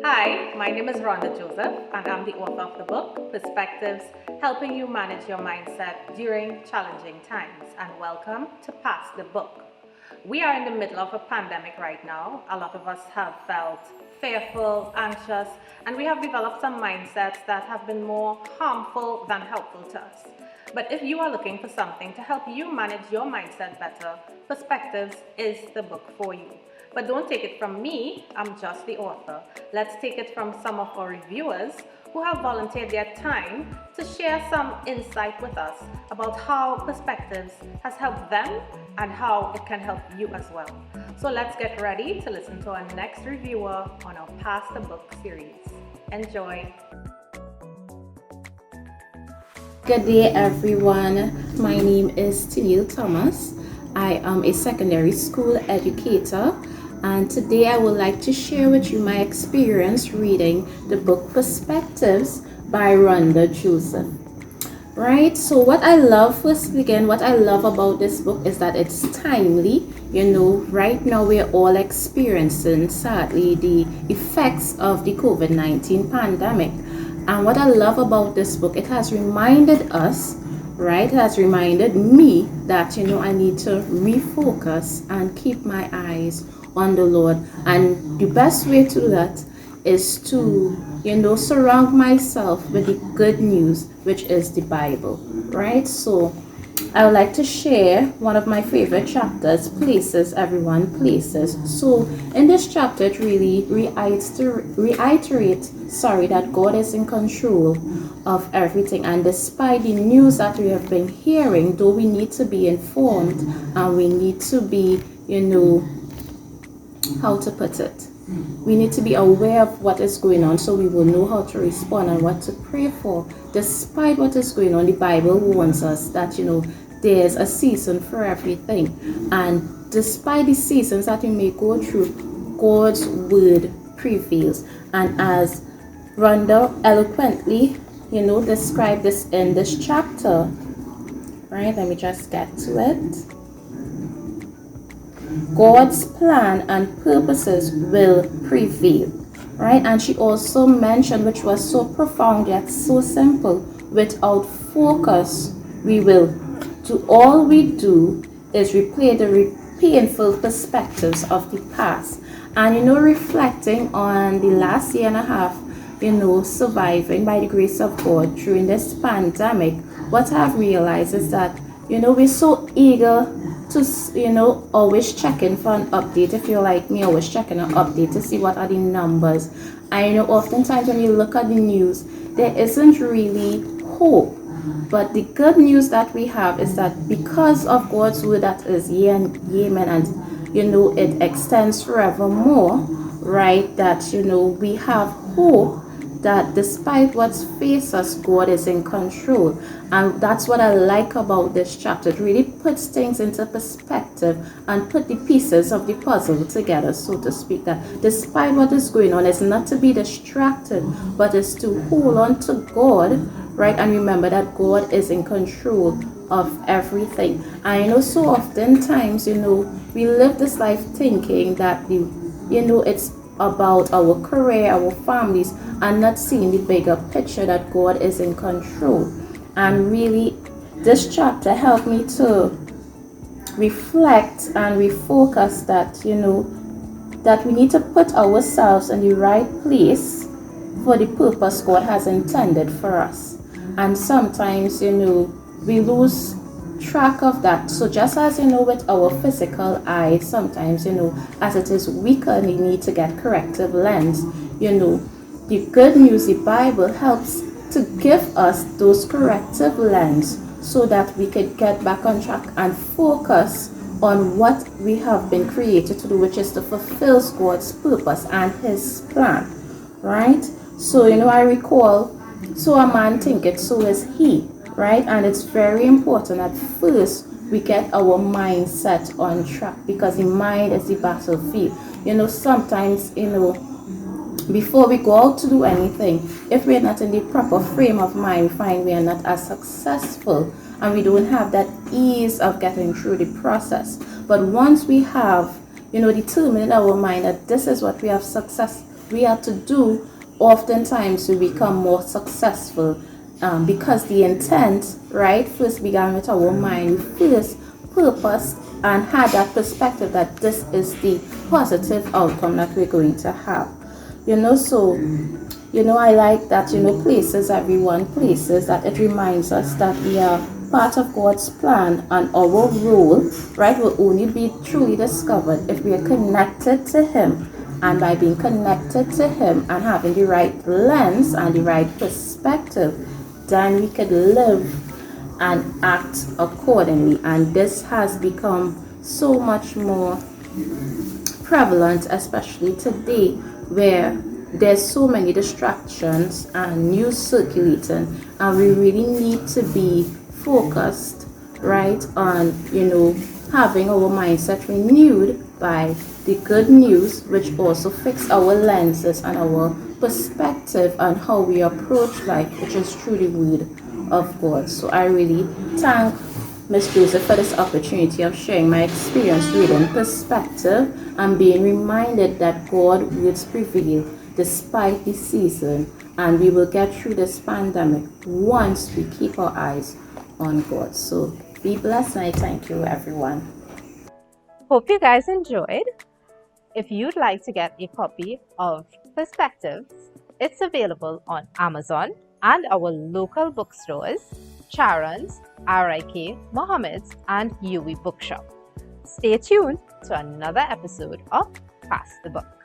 Hi, my name is Rhonda Joseph, and I'm the author of the book, Perspectives, Helping You Manage Your Mindset During Challenging Times. And welcome to Pass the Book. We are in the middle of a pandemic right now. A lot of us have felt fearful, anxious, and we have developed some mindsets that have been more harmful than helpful to us. But if you are looking for something to help you manage your mindset better, Perspectives is the book for you. But don't take it from me, I'm just the author. Let's take it from some of our reviewers who have volunteered their time to share some insight with us about how Perspectives has helped them and how it can help you as well. So let's get ready to listen to our next reviewer on our Pass the Book series. Enjoy. Good day, everyone. My name is Teneil Thomas. I am a secondary school educator, and today I would like to share with you my experience reading the book Perspectives by Rhonda Joseph. Right, so what I love about this book is that it's timely. Right now we're all experiencing, sadly, the effects of the COVID-19 pandemic. And what I love about this book, it has reminded us, right? It has reminded me that, I need to refocus and keep my eyes on the Lord. And the best way to do that is to, surround myself with the good news, which is the Bible, right? So I would like to share one of my favorite chapters, Places, Everyone, Places. So in this chapter, it really reiterates, that God is in control of everything. And despite the news that we have been hearing, though we need to be informed and we need to be, how to put it? We need to be aware of what is going on so we will know how to respond and what to pray for. Despite what is going on, the Bible warns us that, there's a season for everything. And despite the seasons that we may go through, God's word prevails. And as Rhonda eloquently, described this in this chapter, right? Let me just get to it. God's plan and purposes will prevail, right? And she also mentioned, which was so profound yet so simple, without focus, we will do all we do is replay the painful perspectives of the past. And reflecting on the last year and a half, surviving by the grace of God during this pandemic, what I've realized is that, we're so eager to, always checking for an update. If you're like me, always checking an update to see what are the numbers. I know oftentimes when you look at the news, there isn't really hope. But the good news that we have is that because of God's word that is yea and amen, and it extends forevermore, right? That we have hope that despite what's faced us, God is in control. And that's what I like about this chapter. It really puts things into perspective and put the pieces of the puzzle together, so to speak, that despite what is going on, it's not to be distracted, but it's to hold on to God, right? And remember that God is in control of everything. I know so oftentimes, we live this life thinking that it's about our career, our families, and not seeing the bigger picture that God is in control. And really, this chapter helped me to reflect and refocus that, that we need to put ourselves in the right place for the purpose God has intended for us. And sometimes, we lose track of that. So just as with our physical eye, sometimes as it is weaker and we need to get corrective lens, the good news, the Bible helps to give us those corrective lens so that we could get back on track and focus on what we have been created to do, which is to fulfill God's purpose and his plan, right? So I recall, so a man thinketh, so is he, right? And it's very important that first we get our mindset on track, because the mind is the battlefield. Sometimes before we go out to do anything, if we're not in the proper frame of mind, we find we are not as successful and we don't have that ease of getting through the process. But once we have determined in our mind that this is what we have to do, oftentimes we become more successful, because the intent, right, first began with our mind. We first purpose and had that perspective that this is the positive outcome that we're going to have. So I like that places that it reminds us that we are part of God's plan, and our role, right, will only be truly discovered if we are connected to him. And by being connected to him and having the right lens and the right perspective, then we could live and act accordingly. And this has become so much more prevalent, especially today, where there's so many distractions and news circulating, and we really need to be focused, right, on having our mindset renewed by the good news, which also fix our lenses and our perspective on how we approach life, which is through the word of God. So I really thank Miss Joseph for this opportunity of sharing my experience reading perspective and being reminded that God will prevail despite the season, and we will get through this pandemic once we keep our eyes on God. So be blessed, and I thank you, everyone. Hope you guys enjoyed. If you'd like to get a copy of Perspectives, it's available on Amazon and our local bookstores, Charon's, RIK, Mohammed's, and UE Bookshop. Stay tuned to another episode of Pass the Book.